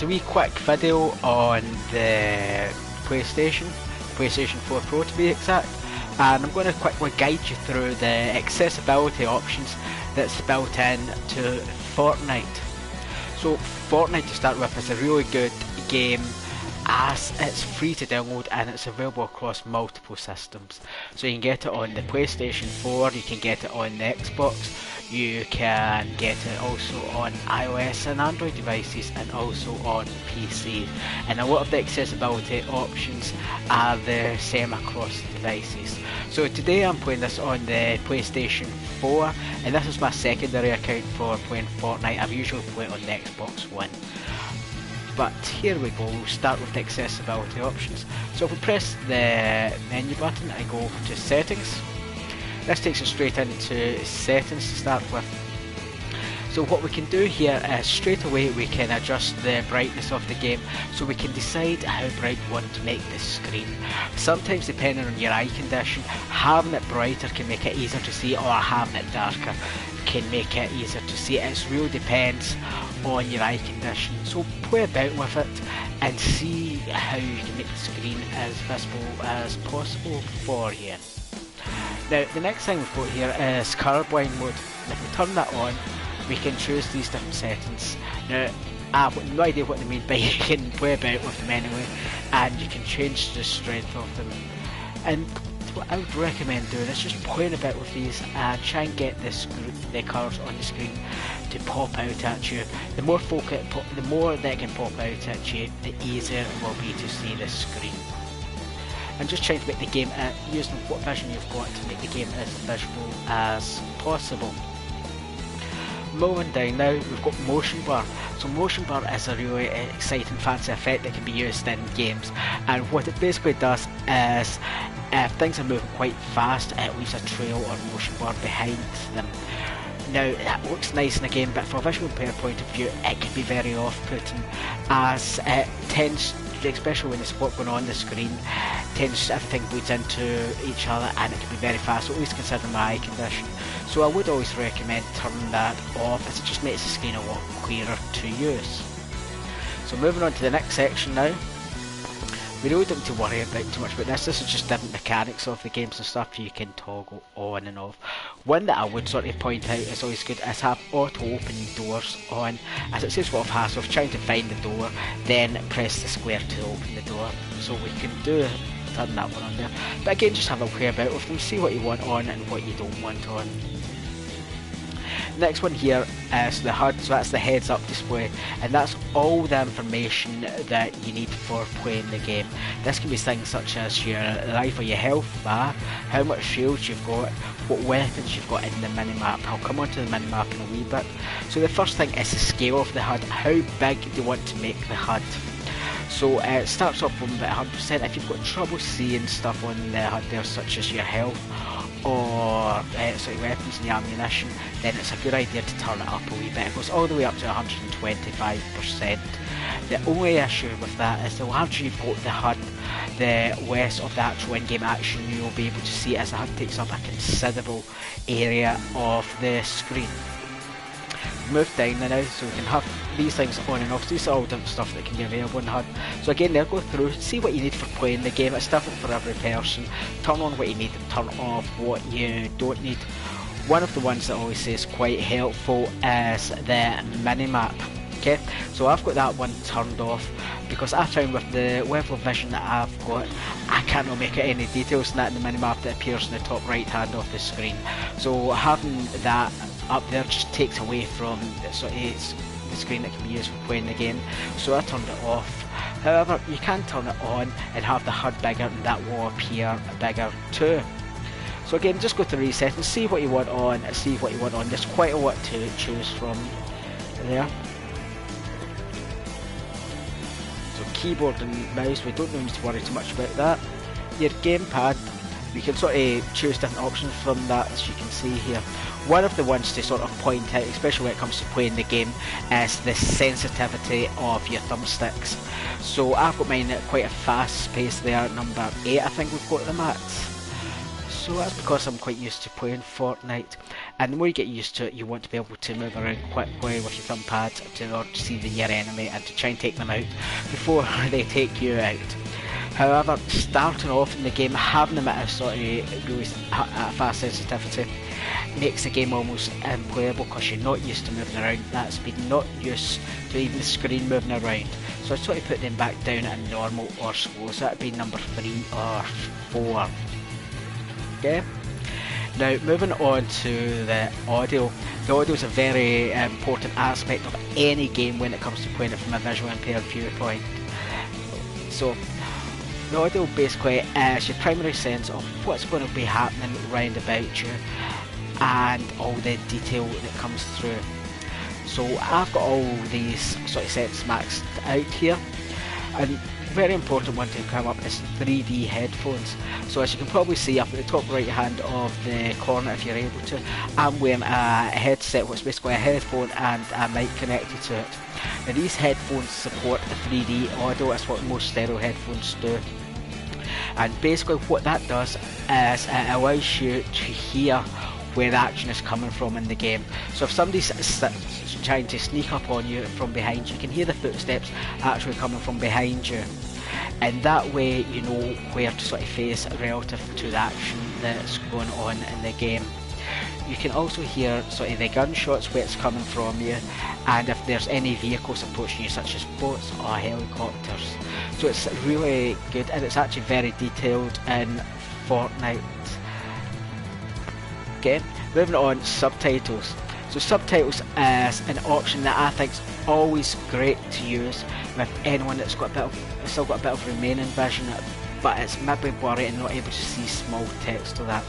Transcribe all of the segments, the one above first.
A wee quick video on the PlayStation 4 Pro to be exact, and I'm going to quickly guide you through the accessibility options that's built in to Fortnite. So Fortnite, to start with, is a really good game as it's free to download and it's available across multiple systems. So you can get it on the PlayStation 4, you can get it on the Xbox, you can get it also on iOS and Android devices, and also on PC. And a lot of the accessibility options are the same across the devices. So today I'm playing this on the PlayStation 4, and this is my secondary account for playing Fortnite. I've usually played on the Xbox One. But here we go, we'll start with the accessibility options. So if we press the menu button and go to settings, this takes us straight into settings to start with. So what we can do here is straight away we can adjust the brightness of the game, so we can decide how bright we want to make the screen. Sometimes, depending on your eye condition, having it brighter can make it easier to see, or having it darker can make it easier to see. It really depends on your eye condition. So play about with it and see how you can make the screen as visible as possible for you. Now the next thing we've got here is colorblind mode. If we turn that on, we can choose these different settings. Now I've got no idea what they mean, but you can play about with them anyway, and you can change the strength of them. And what I would recommend doing is just playing a bit with these and try and get the colours on the screen to pop out at you. The more they can pop out at you, the easier it will be to see the screen. And just trying to make the game, using what vision you've got to make the game as visual as possible. Moving down now, we've got motion blur. So motion blur is a really exciting fancy effect that can be used in games, and what it basically does is if things are moving quite fast, it leaves a trail or motion blur behind them. Now that looks nice in a game, but from a visual player point of view it can be very off-putting, as it tends, especially when there's what's going on the screen, everything bleeds into each other and it can be very fast, at least considering my eye condition. So I would always recommend turning that off, as it just makes the screen a lot clearer to use. So moving on to the next section now. We really don't need to worry about too much about this. This is just different mechanics of the games and stuff you can toggle on and off. One that I would sort of point out is always good is have auto opening doors on, as it saves a lot of hassle of trying to find the door, then press the square to open the door. So we can turn that one on there. But again, just have a play about with them, see what you want on and what you don't want on. Next one here is the HUD, so that's the heads up display, and that's all the information that you need for playing the game. This can be things such as your life or your health bar, how much shields you've got, what weapons you've got in the minimap. I'll come onto the minimap in a wee bit. So the first thing is the scale of the HUD, how big do you want to make the HUD. So it starts off from about 100%. If you've got trouble seeing stuff on the HUD there, such as your health or sort of weapons and your ammunition, then it's a good idea to turn it up a wee bit. It goes all the way up to 125%. The only issue with that is the larger you've got the HUD, the less of the actual in-game action you'll be able to see, as the HUD takes up a considerable area of the screen. Move down now, so we can have these things on and off. So these are all different stuff that can be available in the HUD. So again, they'll go through, see what you need for playing the game. It's different for every person. Turn on what you need and turn off what you don't need. One of the ones that I always say is quite helpful is the minimap. Okay, so I've got that one turned off because I found with the level of vision that I've got, I cannot make out any details in that in the minimap that appears in the top right hand of the screen. So having that up there just takes away from the screen that can be used for playing the game. So I turned it off. However, you can turn it on and have the HUD bigger, and that will appear bigger too. So again, just go to reset and see what you want on, see what you want on. There's quite a lot to choose from there. So keyboard and mouse, we don't need to worry too much about that. Your gamepad, we can sort of choose different options from that, as you can see here. One of the ones to sort of point out, especially when it comes to playing the game, is the sensitivity of your thumbsticks. So I've got mine at quite a fast pace there, number 8 I think we've got them at. So that's because I'm quite used to playing Fortnite. and the more you get used to it, you want to be able to move around quickly with your thumb pad in order to see your enemy and to try and take them out before they take you out. However, starting off in the game, having them at a sort of really fast sensitivity makes the game almost unplayable because you're not used to moving around that speed, not used to even the screen moving around. So I sort of put them back down at normal or slow, so that would be number 3 or 4. Okay? Now moving on to the audio. The audio is a very important aspect of any game when it comes to playing it from a visual impaired viewpoint. So the audio basically is your primary sense of what's going to be happening round about you and all the detail that comes through. So I've got all these sort of sets maxed out here, and very important one to come up is 3D headphones. So as you can probably see up at the top right hand of the corner, if you're able to, I'm wearing a headset which is basically a headphone and a mic connected to it. Now these headphones support the 3D audio. That's what most stereo headphones do. And basically what that does is it allows you to hear where the action is coming from in the game. So if somebody's trying to sneak up on you from behind, you can hear the footsteps actually coming from behind you, and that way you know where to sort of face relative to the action that's going on in the game. You can also hear sort of the gunshots where it's coming from you, and if there's any vehicles approaching you such as boats or helicopters. So it's really good, and it's actually very detailed in Fortnite. Okay, moving on, subtitles. So subtitles is an option that I think is always great to use with anyone that's got still got a bit of remaining vision, but it's maybe blurry and not able to see small text of that.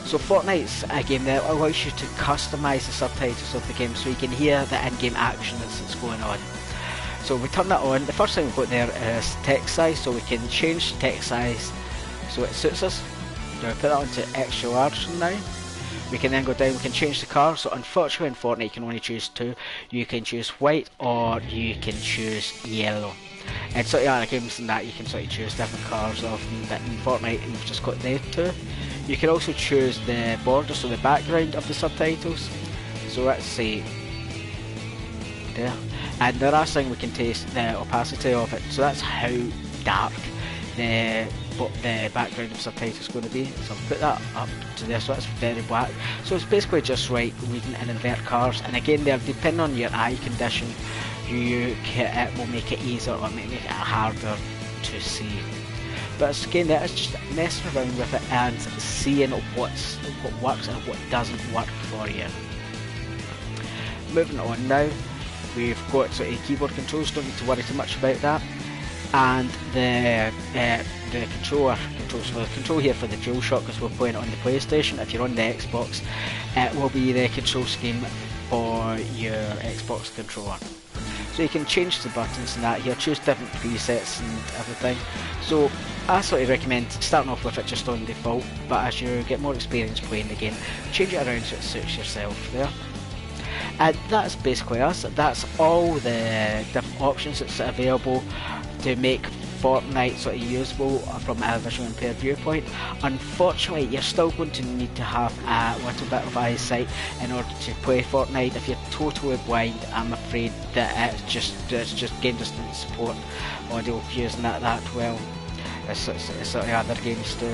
So Fortnite's a game that allows you to customise the subtitles of the game so you can hear the in-game action that's going on. So we turn that on. The first thing we've got there is text size, so we can change text size so it suits us. Now we put that onto extra large now. We can then go down, we can change the colour. So unfortunately in Fortnite you can only choose 2. You can choose white or you can choose yellow. And sort of other games than that you can sort of choose different colours of them, but in Fortnite you've just got the 2. You can also choose the border, so the background of the subtitles. So let's see there. And the last thing we can taste the opacity of it, so that's how dark the background of subtitles is going to be. So I'll put that up to there, so that's very black. So it's basically just like reading in invert colours, and again there, depending on your eye condition, it will make it easier or make it harder to see. But again, that is just messing around with it and seeing what works and what doesn't work for you. Moving on now, we've got sort of keyboard controls, don't need to worry too much about that. And the controls for the control here for the DualShock, because we're playing it on the PlayStation. If you're on the Xbox, it will be the control scheme for your Xbox controller. So you can change the buttons and that here, choose different presets and everything. So I sort of recommend starting off with it just on default, but as you get more experience playing the game, change it around so it suits yourself there. And that's basically us. That's all the different options that's available to make Fortnite sort of usable from a visual impaired viewpoint. Unfortunately, you're still going to need to have a little bit of eyesight in order to play Fortnite. If you're totally blind, I'm afraid that it's just game doesn't support audio using that well, as sort of other games do.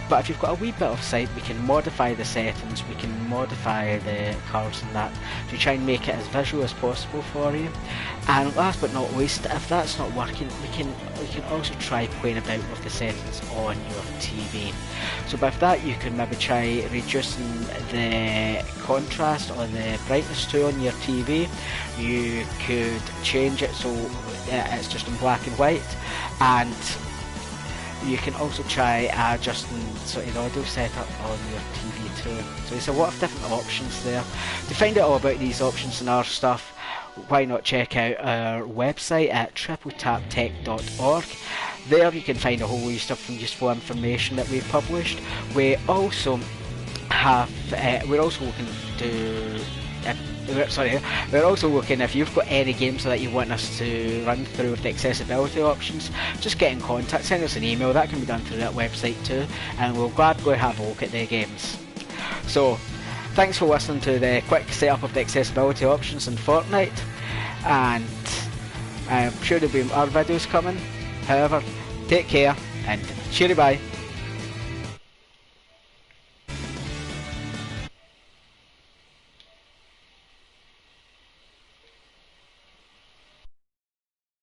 But if you've got a wee bit of sight, we can modify the settings, we can modify the colours and that to try and make it as visual as possible for you. And last but not least, if that's not working, we can also try playing about with the settings on your TV. So with that, you can maybe try reducing the contrast or the brightness to on your TV. You could change it so it's just in black and white, and you can also try adjusting sort of the audio setup on your TV too. So there's a lot of different options there. To find out all about these options and our stuff, why not check out our website at tripletaptech.org. There you can find a whole list of useful information that we've published. We also have, we're also looking to we're also looking, if you've got any games that you want us to run through with the accessibility options, just get in contact, send us an email. That can be done through that website too, and we'll gladly have a look at the games. So thanks for listening to the quick setup of the accessibility options in Fortnite, and I'm sure there'll be other videos coming. However, take care and cheery bye.